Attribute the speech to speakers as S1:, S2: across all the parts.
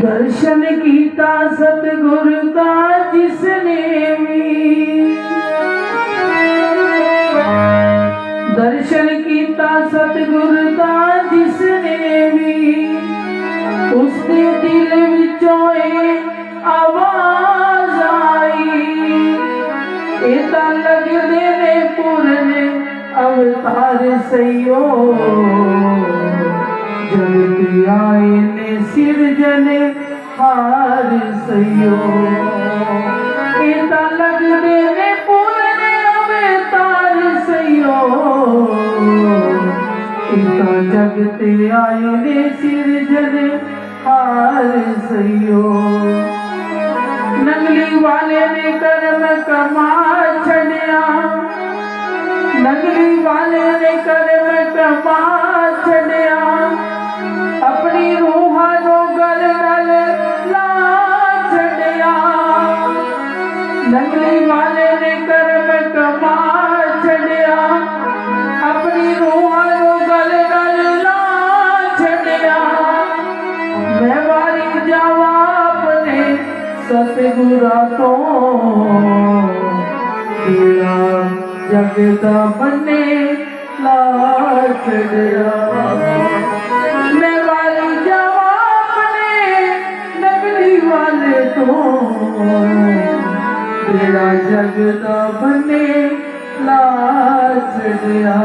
S1: दर्शन कीता सतगुरु का जिसने भी, दर्शन कीता सतगुरु का जिसने भी, उसके दिल विचों आवाज आई, इता लगदे ने पूरन अवतार सयो, जगत आए ने सिरजने हार सयो, इता लगदे ने पूरन अवतार सयो, इता जगत आए ने सिरजने हार सयो। नंगली वाले ने कर्म कमा छड़िया, नंगली वाले ने कर्म कमा छड़िया, अपनी रूह नो गल गल ला छड़िया, नंगली वाले ने कर्म कमा छड़िया, अपनी रूह नो गल गल ला छड़िया, मैं वारी जावा अपने सतगुरा तो, तेरा जगदा बने ला छड़िया, मैं वाली जावा अपने नगली वाले तो, तेरा जगदा बने ला छड़िया,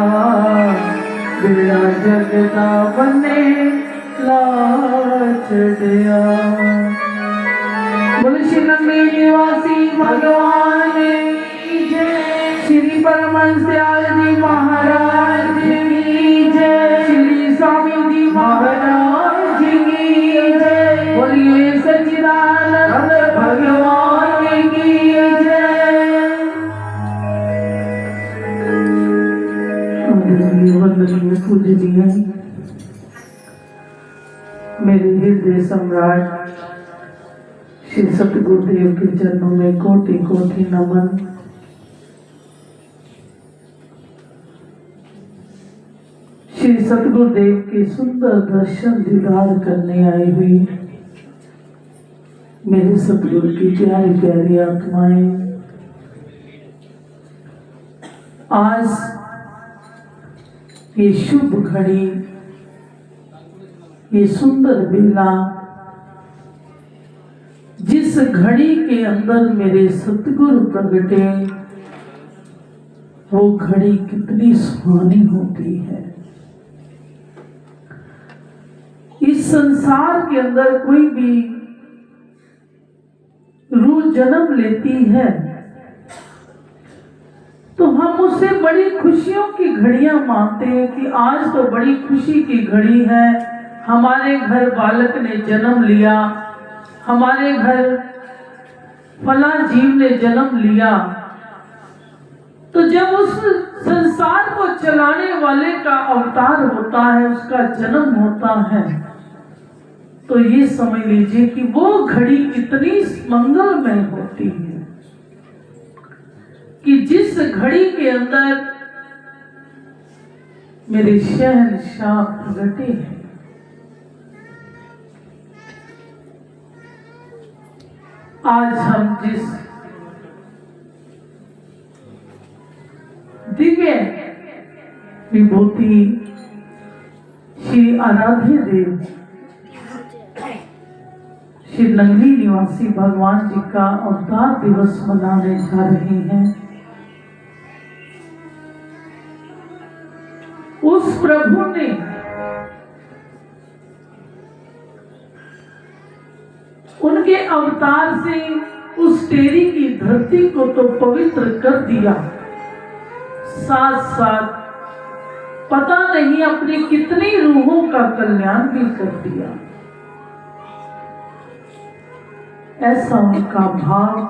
S1: तेरा जगदा बने ला छड़िया। बोल श्री नंदी निवासी भगवान की जय, श्री परमहंस दयाल जी महाराज की जय, श्री स्वामी जी महाराज की जय, बोलिए सच्चिदानंद भगवान की जय। वंदनीय पूजनीय मेरे हृदय सम्राट श्री सतगुरुदेव के चरणों में कोटि कोटि नमन। श्री सतगुरुदेव के सुंदर दर्शन दीदार करने आई हुई मेरे सतगुरु की प्यारी प्यारी आत्माएं, आज ये शुभ घड़ी, ये सुंदर बेला, जिस घड़ी के अंदर मेरे सतगुरु प्रगटे, वो घड़ी कितनी सुहानी होती है। इस संसार के अंदर कोई भी रूह जन्म लेती है तो हम उसे बड़ी खुशियों की घड़ियां मानते हैं कि आज तो बड़ी खुशी की घड़ी है, हमारे घर बालक ने जन्म लिया, हमारे घर फला जीव ने जन्म लिया। तो जब उस संसार को चलाने वाले का अवतार होता है, उसका जन्म होता है, तो ये समझ लीजिए कि वो घड़ी कितनी मंगलमय होती है कि जिस घड़ी के अंदर मेरे शहंशाह प्रगटे हैं। आज हम जिस दिव्य विभूति श्री आराध्य देव श्री नगरी निवासी भगवान जी का अवतार दिवस मनाने जा रहे हैं। उस प्रभु ने उनके अवतार से उस टेरी की धरती को तो पवित्र कर दिया, साथ साथ पता नहीं अपनी कितनी रूहों का कल्याण भी कर दिया। ऐसा उनका भाव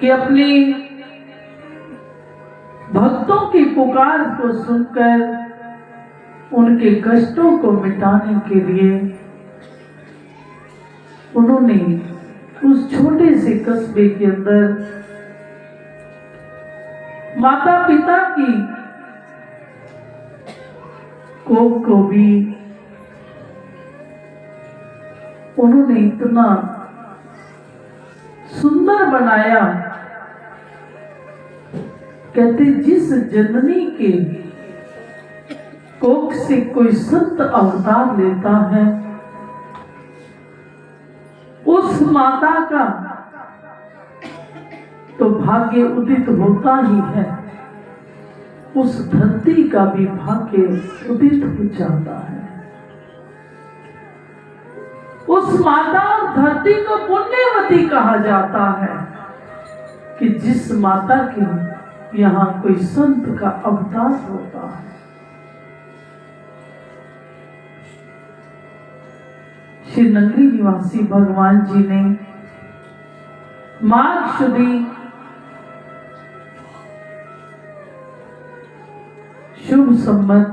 S1: कि अपने भक्तों की पुकार को सुनकर उनके कष्टों को मिटाने के लिए उन्होंने उस छोटे से कस्बे के अंदर माता पिता की कोख को भी उन्होंने इतना सुंदर बनाया। कहते जिस जननी के कोख से कोई संत अवतार लेता है उस माता का तो भाग्य उदित होता ही है, उस धरती का भी भाग्य उदित हो जाता है। उस माता और धरती को पुण्यवती कहा जाता है कि जिस माता के यहाँ कोई संत का अवतार होता है। श्री नगरी निवासी भगवान जी ने माघ शुदी शुभ संवत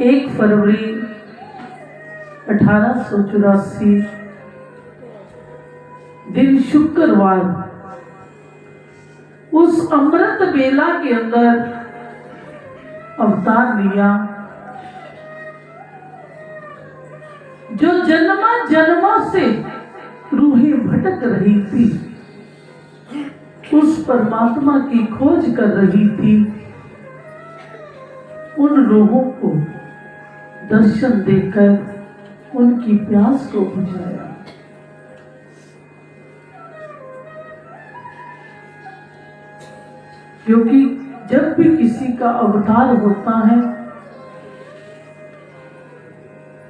S1: 1 फरवरी 1884 दिन शुक्रवार उस अमृत बेला के अंदर अवतार लिया जो जन्मा जन्मों से रूहें भटक रही थी, उस परमात्मा की खोज कर रही थी। उन रूहों को दर्शन देकर उनकी प्यास को बुझाया। क्योंकि जब भी किसी का अवतार होता है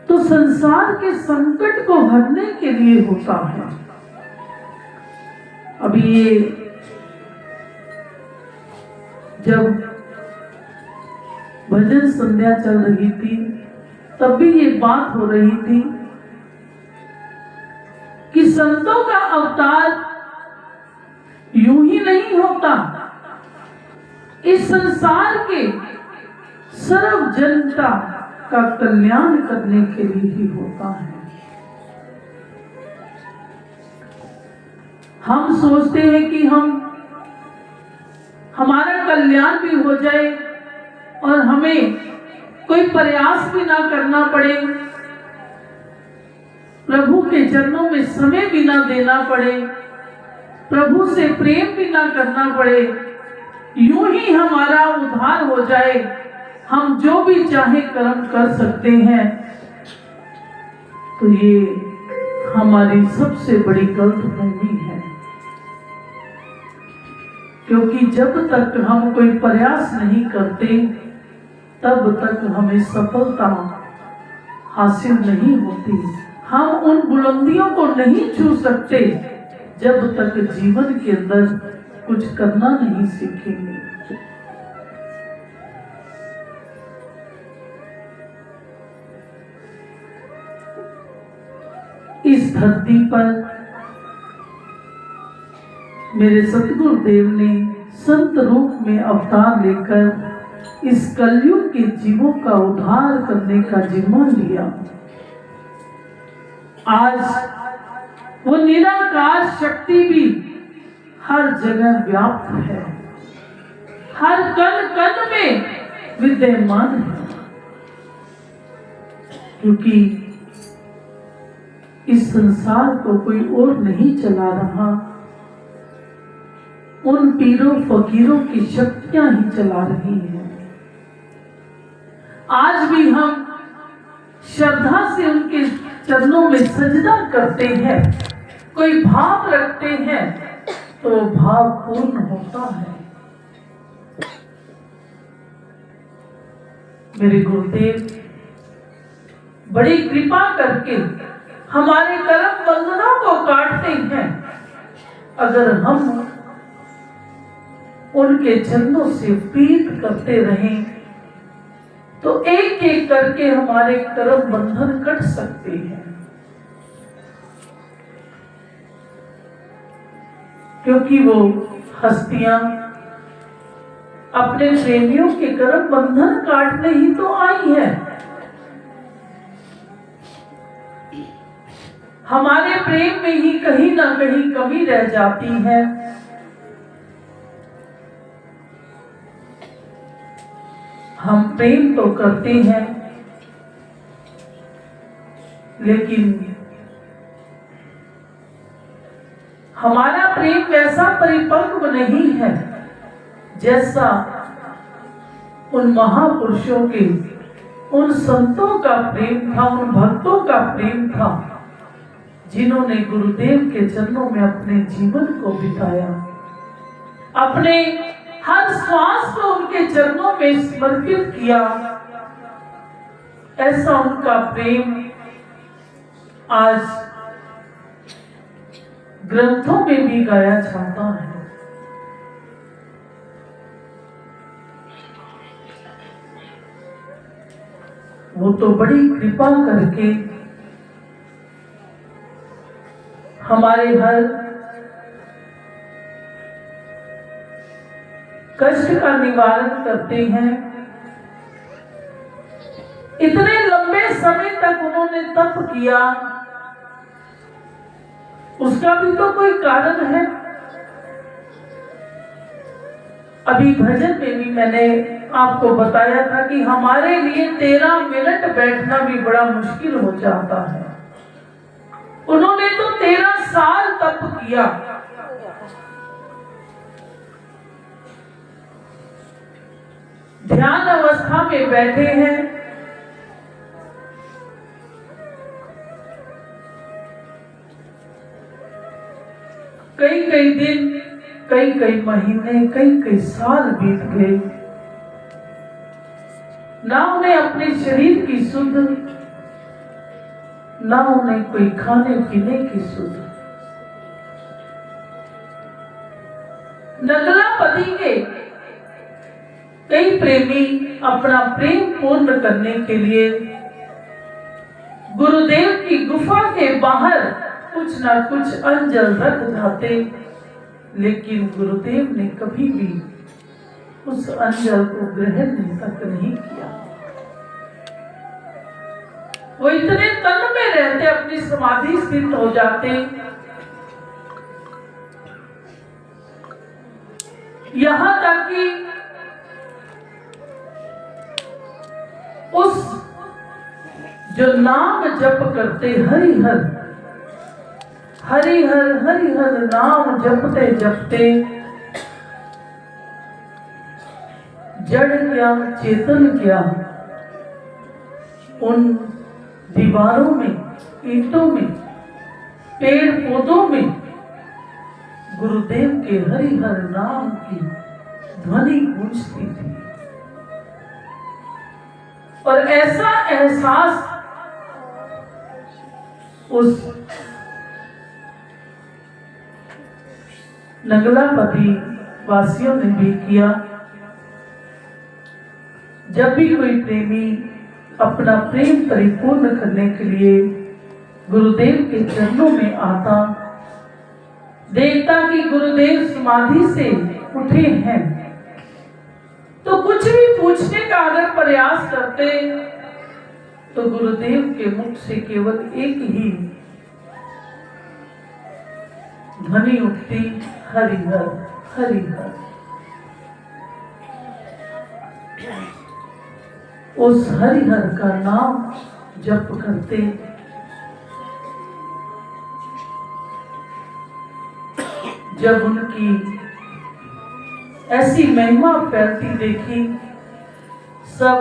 S1: तो संसार के संकट को हरने के लिए होता है। अभी ये जब भजन संध्या चल रही थी तब भी ये बात हो रही थी कि संतों का अवतार यूं ही नहीं होता, इस संसार के सर्व जनता का कल्याण करने के लिए ही होता है। हम सोचते हैं कि हमारा कल्याण भी हो जाए और हमें कोई प्रयास भी ना करना पड़े, प्रभु के चरणों में समय भी ना देना पड़े, प्रभु से प्रेम भी ना करना पड़े, यूं ही हमारा उद्धार हो जाए, हम जो भी चाहे कर्म कर सकते हैं। तो ये हमारी सबसे बड़ी गलतफहमी है। क्योंकि जब तक हम कोई प्रयास नहीं करते तब तक हमें सफलता हासिल नहीं होती। हम उन बुलंदियों को नहीं छू सकते जब तक जीवन के अंदर कुछ करना नहीं सीखेंगे। इस धरती पर मेरे सतगुरुदेव ने संत रूप में अवतार लेकर इस कलयुग के जीवों का उद्धार करने का जिम्मा लिया। आज वो निराकार शक्ति भी हर जगह व्याप्त है, हर कण कण में विद्यमान है। क्योंकि इस संसार को कोई और नहीं चला रहा, उन पीरों फकीरों की शक्तियां ही चला रही हैं। आज भी हम श्रद्धा से उनके चरणों में सजदा करते हैं, कोई भाव रखते हैं तो भाव पूर्ण होता है। मेरे गुरुदेव बड़ी कृपा करके हमारे कर्म बंधनों को काटते हैं। अगर हम उनके चरणों से प्रीत करते रहें तो एक एक करके हमारे कर्म बंधन कट सकते हैं, क्योंकि वो हस्तियां अपने प्रेमियों के कर्म बंधन काटने ही तो आई है। हमारे प्रेम में ही कहीं ना कहीं कमी रह जाती है। हम प्रेम तो करते हैं, लेकिन हमारा प्रेम वैसा परिपक्व नहीं है जैसा उन महापुरुषों के, उन संतों का प्रेम था, उन भक्तों का प्रेम था जिन्होंने गुरुदेव के चरणों में अपने जीवन को बिताया, अपने हर श्वास को उनके चरणों में समर्पित किया। ऐसा उनका प्रेम आज ग्रंथों में भी गाया जाता है। वो तो बड़ी कृपा करके हमारे हर कष्ट का निवारण करते हैं। इतने लंबे समय तक उन्होंने तप किया, उसका भी तो कोई कारण है। अभी भजन में भी मैंने आपको बताया था कि हमारे लिए 13 मिनट बैठना भी बड़ा मुश्किल हो जाता है। उन्होंने तो 13 साल तप किया। ध्यान अवस्था में बैठे हैं, कई कई दिन, कई कई महीने, कई कई साल बीत गए। ना उन्हें अपने शरीर की सुध, ना उन्हें कोई खाने पीने की सुध। नगलापति के कई प्रेमी अपना प्रेम पूर्ण करने के लिए गुरुदेव की गुफा के बाहर कुछ ना कुछ अंजल रख जाते, लेकिन गुरुदेव ने कभी भी उस अंजल को ग्रहण तक नहीं किया। वो इतने तन में रहते, अपनी समाधि स्थित हो जाते। यहां तक कि उस जो नाम जप करते, हरिहर हरिहर हरिहर नाम जपते जपते जड़ क्या चेतन क्या, उन दीवारों में, ईंटों में, पेड़ पौधों में गुरुदेव के हरिहर नाम की ध्वनि गूंजती थी। और ऐसा एहसास उस नगलापति वासियों ने भी किया। जब भी कोई प्रेमी अपना प्रेम परिपूर्ण करने के लिए गुरुदेव के चरणों में आता, देखता कि गुरुदेव समाधि से उठे हैं, तो कुछ भी पूछने का अगर प्रयास करते तो गुरुदेव के मुख से केवल एक ही ध्वनि उठती, हरिहर हरिहर। उस हरिहर का नाम जप करते, जब उनकी ऐसी महिमा फैलती देखी। सब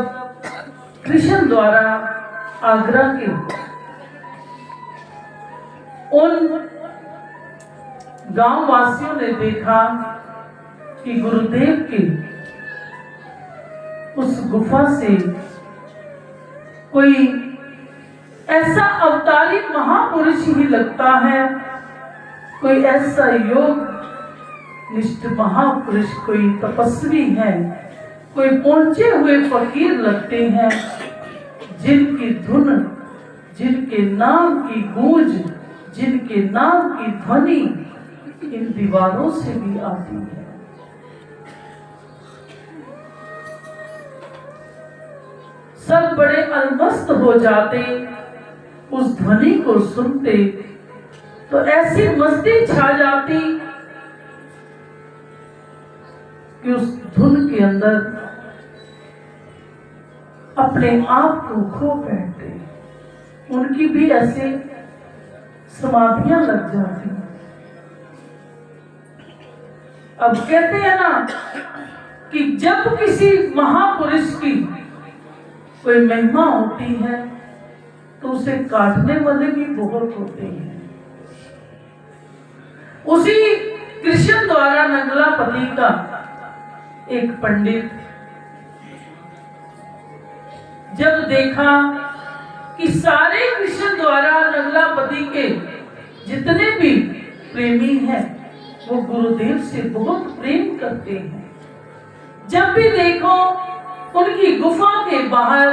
S1: कृष्ण द्वारा आगरा के उन गांव वासियों ने देखा कि गुरुदेव की उस गुफा से कोई ऐसा अवतारी महापुरुष ही लगता है, कोई ऐसा योग निष्ठ महापुरुष, कोई तपस्वी है, कोई पहुंचे हुए फकीर लगते हैं, जिनकी धुन, जिनके नाम की गूंज, जिनके नाम की ध्वनि इन दीवारों से भी आती है। सब बड़े अलमस्त हो जाते उस ध्वनि को सुनते, तो ऐसी मस्ती छा जाती कि उस धुन के अंदर अपने आप को खो बैठते। उनकी भी ऐसे समाधियां लग जाती। अब कहते हैं ना कि जब किसी महापुरुष की कोई महिमा होती है तो उसे काटने वाले भी बहुत होते हैं। उसी कृष्ण द्वारा नगलापति का एक पंडित जब देखा कि सारे कृष्ण द्वारा नगलापति के जितने भी प्रेमी हैं वो गुरुदेव से बहुत प्रेम करते हैं, जब भी देखो उनकी गुफा के बाहर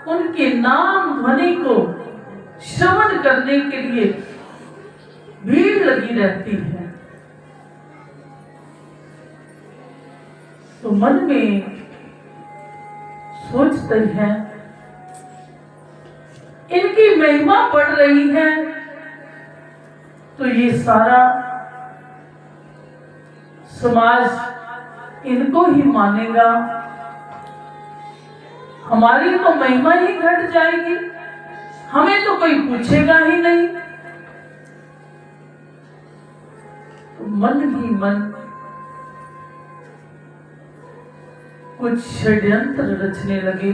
S1: उनके नाम ध्वनि को श्रवण करने के लिए भीड़ लगी रहती है, तो मन में सोचते हैं इनकी महिमा बढ़ रही है तो ये सारा समाज इनको ही मानेगा, हमारी तो महिमा ही घट जाएगी, हमें तो कोई पूछेगा ही नहीं। तो मन ही मन कुछ षड्यंत्र रचने लगे।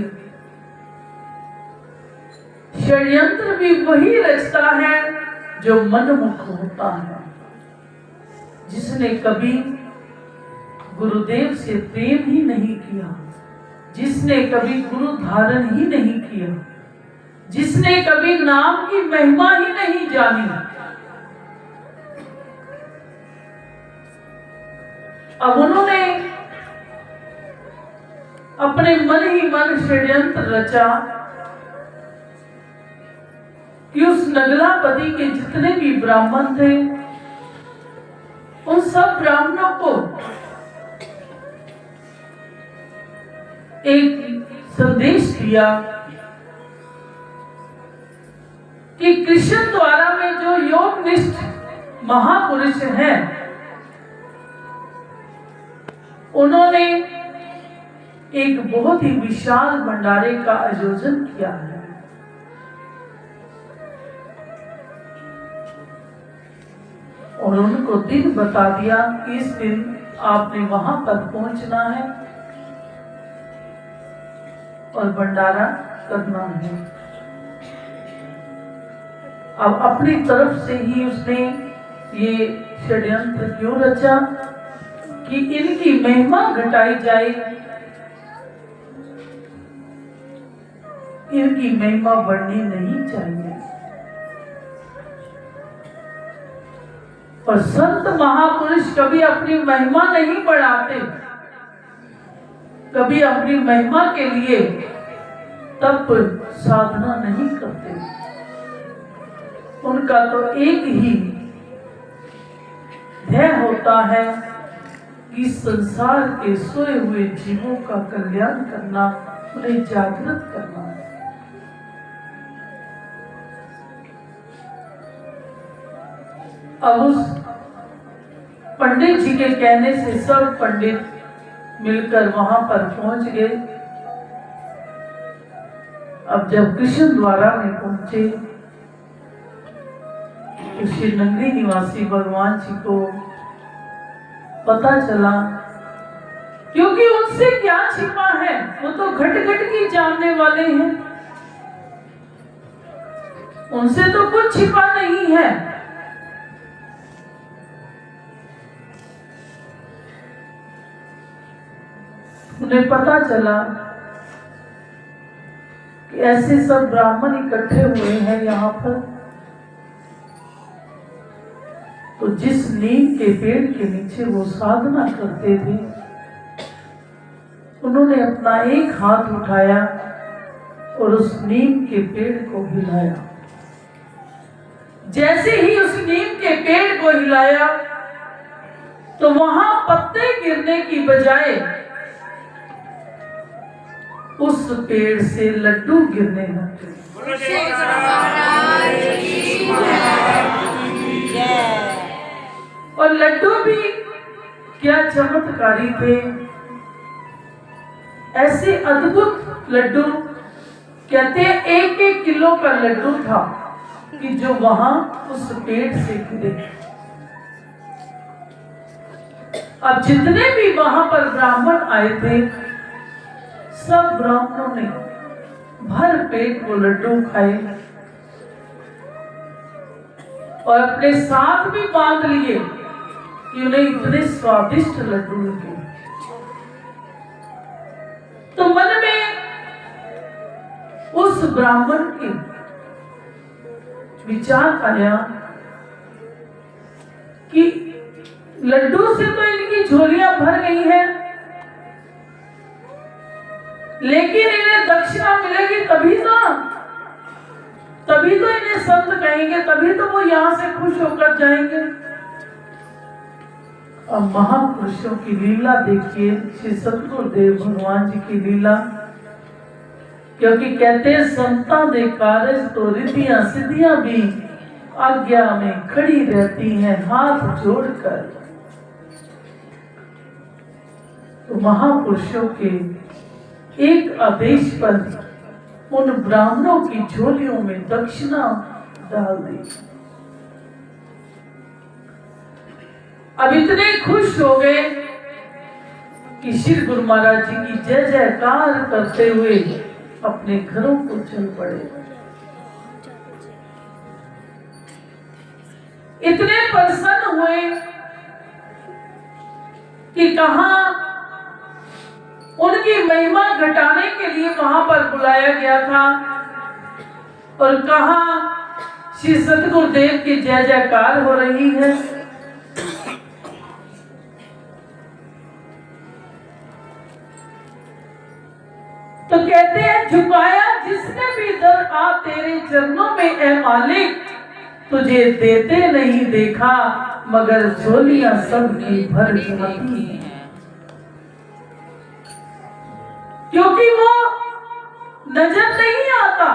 S1: षड्यंत्र भी वही रचता है जो मनमुख होता है, जिसने कभी गुरुदेव से प्रेम ही नहीं किया, जिसने कभी गुरु धारण ही नहीं किया, जिसने कभी नाम की महिमा ही नहीं जानी। अब उन्होंने अपने मन ही मन षड्यंत्र रचा कि उस नगलापति के जितने भी ब्राह्मण थे उन सब ब्राह्मणों को एक संदेश दिया कि कृष्ण द्वारा में जो योगनिष्ठ महापुरुष हैं उन्होंने एक बहुत ही विशाल भंडारे का आयोजन किया है और उनको दिन बता दिया कि इस दिन आपने वहां तक पहुंचना है और भंडारा करना है। अब अपनी तरफ से ही उसने ये षड्यंत्र क्यों रचा कि इनकी महिमा घटाई जाए, इनकी महिमा बढ़नी नहीं चाहिए। और संत महापुरुष कभी अपनी महिमा नहीं बढ़ाते, कभी अपनी महिमा के लिए तप साधना नहीं करते। उनका तो एक ही ध्येय होता है कि संसार के सोए हुए जीवों का कल्याण करना, उन्हें जागृत करना। अब उस पंडित जी के कहने से सब पंडित मिलकर वहां पर पहुंच गए। अब जब कृष्ण द्वारा में पहुंचे तो श्री नगरी निवासी भगवान जी को पता चला क्योंकि उनसे क्या छिपा है, वो तो घट घट की जानने वाले हैं, उनसे तो कुछ छिपा नहीं है। उन्हें पता चला कि ऐसे सब ब्राह्मण इकट्ठे हुए हैं यहाँ पर, तो जिस नीम के पेड़ के नीचे वो साधना करते थे, उन्होंने अपना एक हाथ उठाया और उस नीम के पेड़ को हिलाया। जैसे ही उस नीम के पेड़ को हिलाया तो वहां पत्ते गिरने की बजाय उस पेड़ से लड्डू गिरने लगे। और लड्डू भी क्या चमत्कारी थे, ऐसे अद्भुत लड्डू, कहते हैं 1-1 किलो का लड्डू था कि जो वहां उस पेड़ से गिरे। अब जितने भी वहां पर ब्राह्मण आए थे, सब ब्राह्मणों ने भर पेट वो लड्डू खाए और अपने साथ भी बांध लिए कि उन्हें इतने स्वादिष्ट लड्डू लगे। तो मन में उस ब्राह्मण के विचार आया कि लड्डू से तो इनकी झोलियां भर गई हैं, लेकिन इन्हें दक्षिणा मिलेगी तभी तो इन्हें संत कहेंगे, तभी तो वो यहां से खुश होकर जाएंगे। अब महापुरुषों की लीला देखिए, श्री सतगुरुदेव भगवान जी की लीला, क्योंकि कहते हैं संता दे कारज तो रिद्धियां सिद्धियां भी आज्ञा में खड़ी रहती हैं हाथ जोड़कर। तो महापुरुषों के एक आदेश पर उन ब्राह्मणों की झोलियों में दक्षिणा डाल दी। अब इतने खुश हो गए कि श्री गुरु महाराज जी की जय जयकार करते हुए अपने घरों को चल पड़े। इतने प्रसन्न हुए कि कहा उनकी महिमा घटाने के लिए वहां पर बुलाया गया था और कहा श्री सतगुरुदेव की जय जयकार हो रही है। तो कहते हैं झुकाया जिसने भी दर आ तेरे चरणों में ए मालिक, तुझे देते नहीं देखा मगर झोलियां सबकी भर जाती हैं। क्योंकि वो नजर नहीं आता,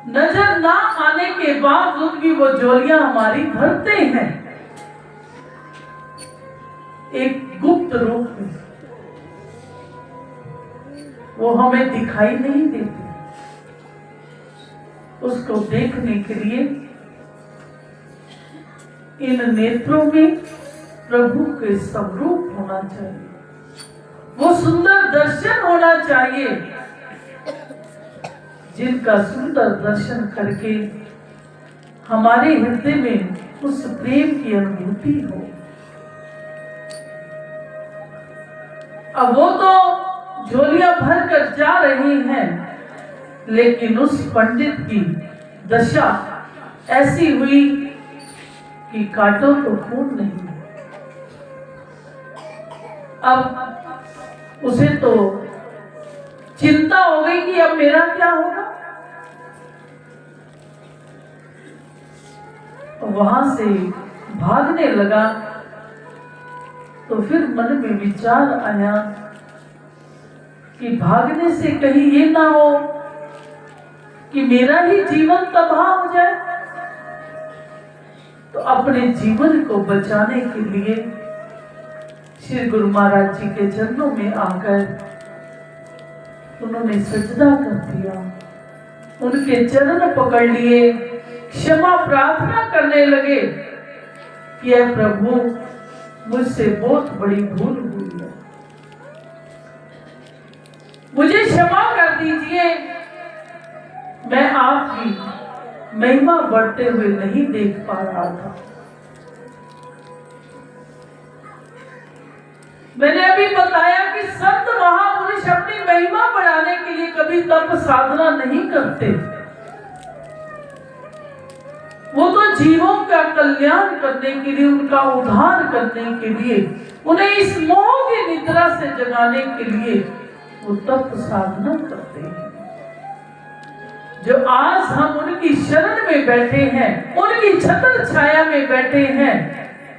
S1: नजर ना आने के बावजूद भी वो झोलियां हमारी भरते हैं एक गुप्त रूप में। वो हमें दिखाई नहीं देती, उसको देखने के लिए इन नेत्रों में प्रभु के स्वरूप होना चाहिए, वो सुंदर दर्शन होना चाहिए जिनका सुंदर दर्शन करके हमारे हृदय में उस प्रेम की अनुभूति हो। अब वो तो झोलियां भर कर जा रही हैं, लेकिन उस पंडित की दशा ऐसी हुई कि काटो तो खून नहीं। अब उसे तो चिंता हो गई कि अब मेरा क्या होगा। वहां से भागने लगा तो फिर मन में विचार आया कि भागने से कहीं ये ना हो कि मेरा ही जीवन तबाह हो जाए। तो अपने जीवन को बचाने के लिए श्री गुरु महाराज जी के चरणों में आकर उन्होंने सजदा कर दिया, उनके चरण पकड़ लिए, क्षमा प्रार्थना करने लगे कि हे प्रभु मुझसे बहुत बड़ी भूल हुई है, मुझे क्षमा कर दीजिए। मैं आपकी महिमा बढ़ते हुए नहीं देख पा रहा था। मैंने अभी बताया कि संत महापुरुष अपनी महिमा बढ़ाने के लिए कभी तप साधना नहीं करते। वो तो जीवों का कल्याण करने के लिए, उनका उद्धार करने के लिए, उन्हें इस मोह की निद्रा से जगाने के लिए वो तप साधना करते हैं। जो आज हम उनकी शरण में बैठे हैं, उनकी छत्र छाया में बैठे हैं,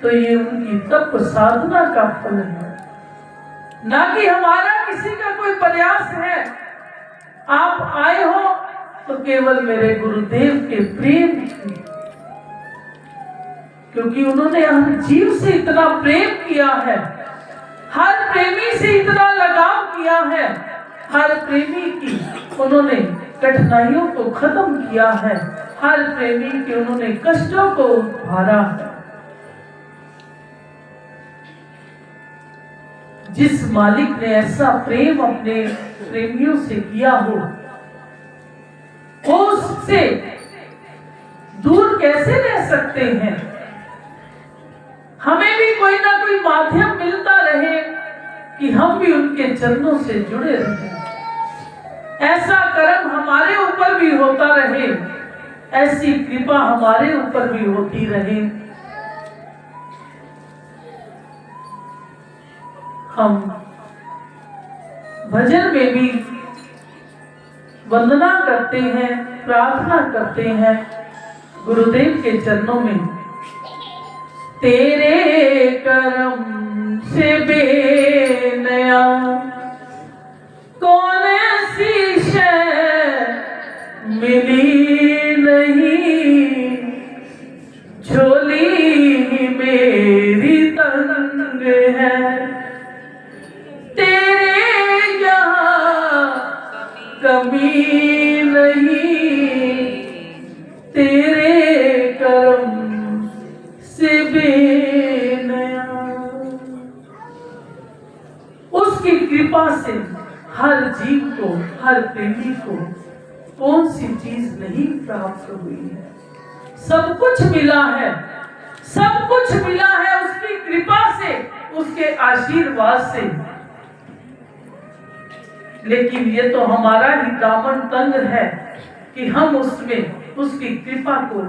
S1: तो ये उनकी तप साधना का फल है, ना कि हमारा किसी का कोई प्रयास है। आप आए हो तो केवल मेरे गुरुदेव के प्रेम की, क्योंकि उन्होंने हर जीव से इतना प्रेम किया है, हर प्रेमी से इतना लगाव किया है, हर प्रेमी की उन्होंने कठिनाइयों को खत्म किया है, हर प्रेमी के उन्होंने कष्टों को उभारा है। जिस मालिक ने ऐसा प्रेम अपने प्रेमियों से किया हो, वो उससे दूर कैसे रह सकते हैं। हमें भी कोई ना कोई माध्यम मिलता रहे कि हम भी उनके चरणों से जुड़े रहें। ऐसा कर्म हमारे ऊपर भी होता रहे, ऐसी कृपा हमारे ऊपर भी होती रहे। हम भजन में भी वंदना करते हैं, प्रार्थना करते हैं गुरुदेव के चरणों में। तेरे करम से बेनया कौन सी शय मिली नहीं, झोली मेरी तंग है, तेरे यहाँ कमी नहीं, तेरे करम से बेनया। उसकी कृपा से हर जीव को, हर प्रेमी को कौन सी चीज नहीं प्राप्त हुई है। सब कुछ मिला है, सब कुछ मिला है उसकी कृपा से, उसके आशीर्वाद से। लेकिन ये तो हमारा ही दामन तंग है कि हम उसमें उसकी कृपा को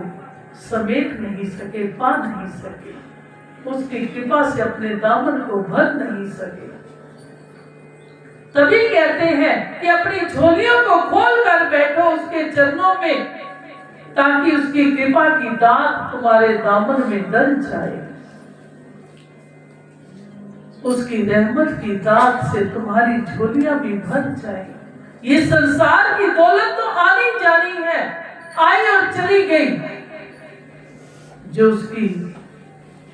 S1: समेट नहीं सके, पा नहीं सके, उसकी कृपा से अपने दामन को भर नहीं सके। तभी कहते हैं कि अपनी झोलियों को खोल कर बैठो उसके चरणों में, ताकि उसकी कृपा की दात तुम्हारे दामन में डल जाए, उसकी रहमत की दात से तुम्हारी झोलियां भी भर जाए। ये संसार की दौलत तो आनी जानी है, आई और चली गई। जो उसकी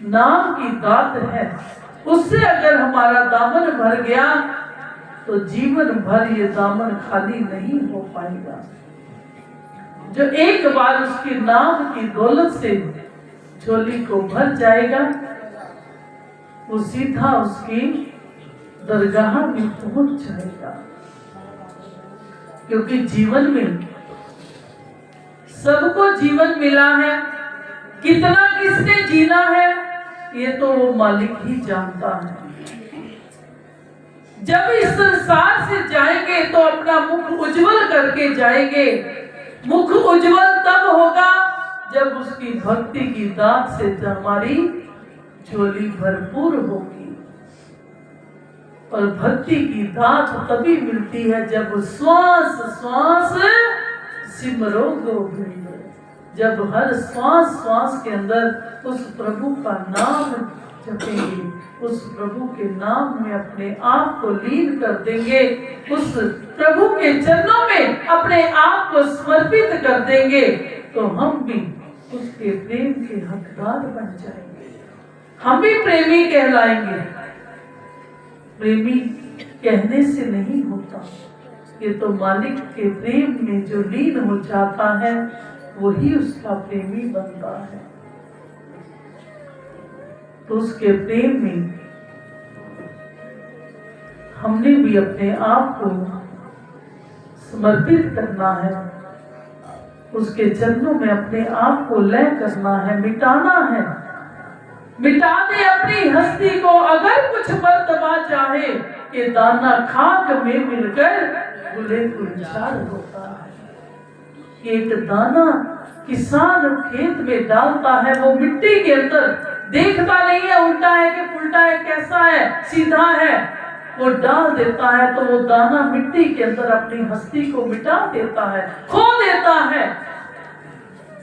S1: नाम की दात है, उससे अगर हमारा दामन भर गया तो जीवन भर ये दामन खाली नहीं हो पाएगा। जो एक बार उसके नाम की दौलत से झोली को भर जाएगा, वो सीधा उसकी दरगाह में पहुंच जाएगा। क्योंकि जीवन में सबको जीवन मिला है, कितना किसने जीना है ये तो वो मालिक ही जानता है। जब इस संसार से जाएंगे तो अपना मुख उज्जवल करके जाएंगे। मुख उज्जवल तब होगा जब उसकी भक्ति की दात से हमारी झोली भरपूर होगी। और भक्ति की दात तभी मिलती है जब श्वास श्वास सिमरो गोविंद, जब हर श्वास श्वास के अंदर उस प्रभु का नाम जपेंगे, उस प्रभु के नाम में अपने आप को लीन कर देंगे, उस प्रभु के चरणों में अपने आप को समर्पित कर देंगे, तो हम भी उसके प्रेम के हकदार बन जाएंगे, हम भी प्रेमी कहलाएंगे। प्रेमी कहने से नहीं होता, ये तो मालिक के प्रेम में जो लीन हो जाता है वही उसका प्रेमी बनता है। तो उसके प्रेम में हमने भी अपने आप को समर्पित करना है, उसके चरणों में अपने आप को लय करना है, मिटाना है। मिटा दे अपनी हस्ती को अगर कुछ मर्तबा चाहे कि दाना खाक में मिलकर गुले गुलजार होता है। एक दाना किसान खेत में डालता है, वो मिट्टी के अंदर देखता नहीं है उल्टा है कि पुल्टा है, कैसा है, सीधा है, वो डाल देता है तो वो दाना मिट्टी के अंदर अपनी हस्ती को मिटा देता है, खो देता है।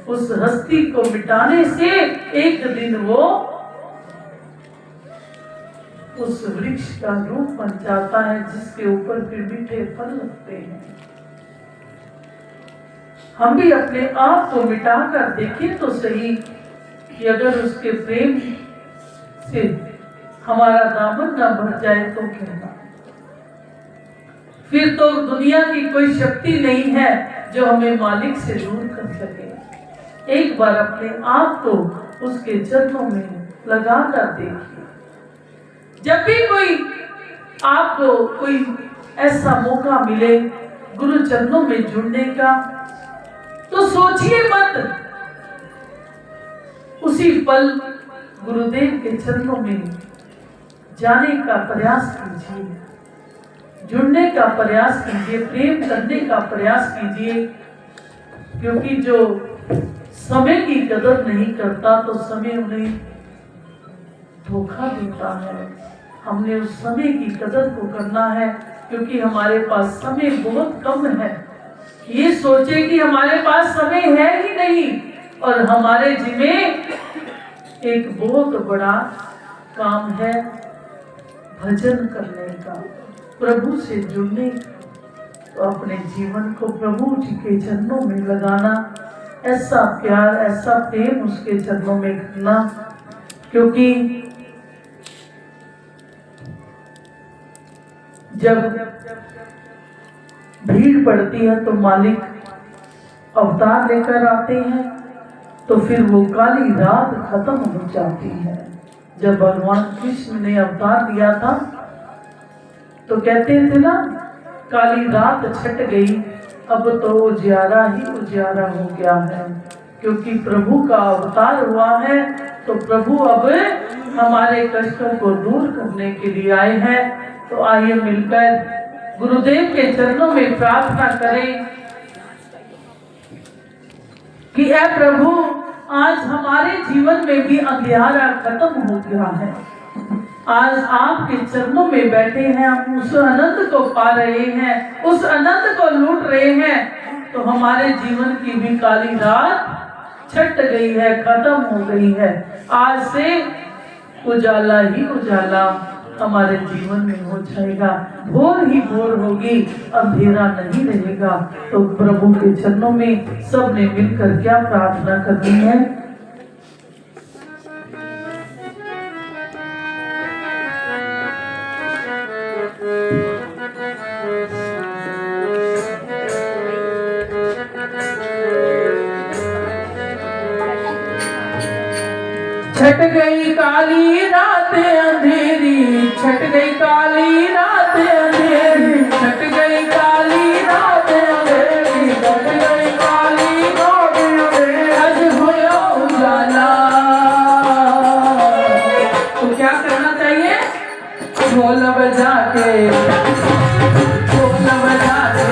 S1: उस हस्ती को मिटाने से एक दिन वो उस वृक्ष का रूप बन जाता है जिसके ऊपर फिर मीठे फल लगते हैं। हम भी अपने आप को मिटा कर देखें तो सही कि अगर उसके प्रेम से हमारा दामन न भर जाए तो कहना, फिर तो दुनिया की कोई शक्ति नहीं है जो हमें मालिक से दूर कर सके। एक बार अपने आप को उसके चरणों में लगा कर देखिए। जब भी कोई आपको कोई ऐसा मौका मिले गुरु चरणों में जुड़ने का, तो सोचिए मत, उसी पल गुरुदेव के चरणों में जाने का प्रयास कीजिए, जुड़ने का प्रयास कीजिए, प्रेम करने का प्रयास कीजिए। क्योंकि जो समय की कदर नहीं करता तो समय उन्हें धोखा देता है। हमने उस समय की कदर को करना है, क्योंकि हमारे पास समय बहुत कम है। ये सोचे कि हमारे पास समय है ही नहीं और हमारे जिम्मे एक बहुत बड़ा काम है भजन करने का, प्रभु से जुड़ने का। तो अपने जीवन को प्रभु जी के चरणों में लगाना, ऐसा प्यार ऐसा प्रेम उसके चरणों में करना। क्योंकि जब भीड़ पड़ती है तो मालिक अवतार लेकर आते हैं, तो फिर वो काली रात खत्म हो जाती है। जब भगवान कृष्ण ने अवतार लिया था तो कहते थे ना, काली रात छट गई, अब तो उजियारा ही उजियारा हो गया है। क्योंकि प्रभु का अवतार हुआ है तो प्रभु अब हमारे कष्टों को दूर करने के लिए आए हैं। तो आइए मिलकर गुरुदेव के चरणों में प्रार्थना करें कि ऐ प्रभु, आज हमारे जीवन में भी अंधियारा खत्म हो गया है। आज आपके चरणों में बैठे हैं, हम उस आनंद को पा रहे हैं, उस आनंद को लूट रहे हैं। तो हमारे जीवन की भी काली रात छट गई है, खत्म हो गई है। आज से उजाला ही उजाला हमारे जीवन में हो जाएगा, भोर ही भोर होगी, अंधेरा नहीं रहेगा। तो प्रभु के चरणों में सबने मिलकर क्या प्रार्थना करनी है? छट गई काली रात अंधेरी, छट गई काली रात अंधेरी, छट गई काली रात अंधेरी, छट गई काली रात अंधेरी, आज होया उजाला। तो क्या करना चाहिए? ढोल बजा के, ढोल बजा के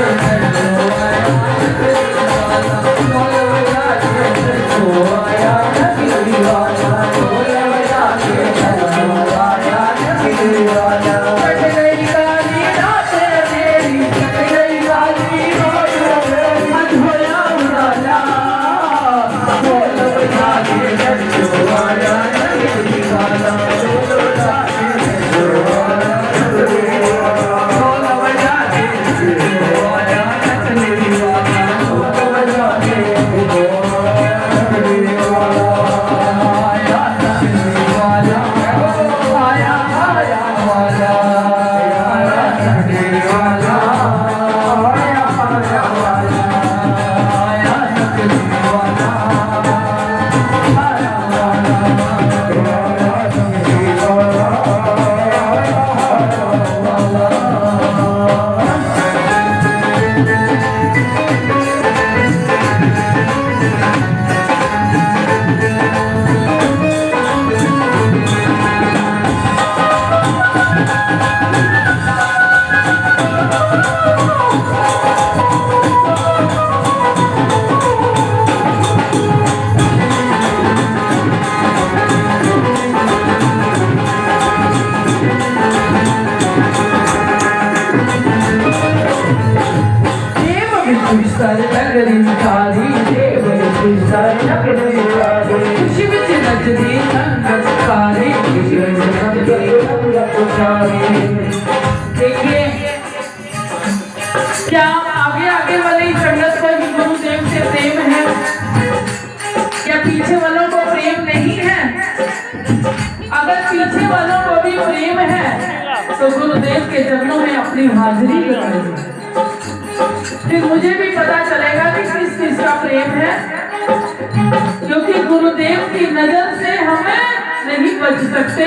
S1: देखिए क्या आगे आगे वाले संगत को ही गुरुदेव से प्रेम है, क्या पीछे वालों को प्रेम नहीं है? अगर पीछे वालों को भी प्रेम है तो गुरुदेव के चरणों में अपनी हाजिरी लगाइए, फिर मुझे भी पता चलेगा कि किस किस का प्रेम है, क्योंकि गुरुदेव की नजर से हमें नहीं बच सकते।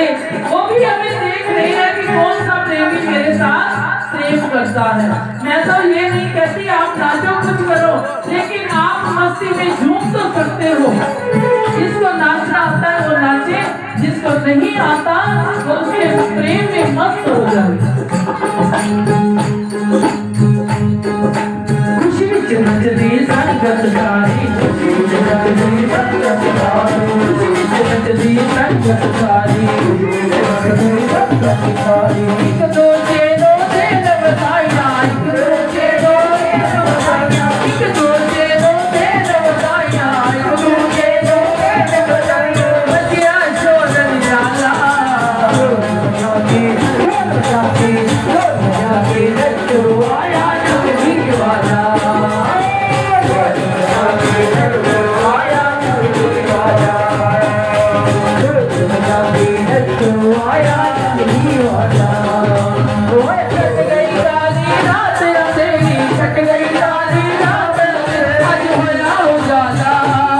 S1: वो भी हमें देख रहे हैं कि कौन सा प्रेमी मेरे साथ प्रेम करता है। मैं तो ये नहीं कहती आप नाचो कुछ करो, लेकिन आप मस्ती में झूम तो सकते हो। जिसको नाचना आता है वो नाचे, जिसको नहीं आता वो उसके प्रेम में मस्त हो जाए। खुशी विच नचदी संगत सारी, खुशी विच नचदी संगत सारी, खुशी विच नचदी संगत सारी, एक दूजे नो देन बधाइयां, एक दूजे नो देन बधाइयां, एक दूजे नो देन बधाइयां, एक दूजे नो देन बधाइयां, बजिया शोर निराला, जाके नचो आया नगरी वाला,
S2: आया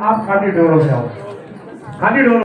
S2: आप खाटी डोरों से आओ, खाटी डोरों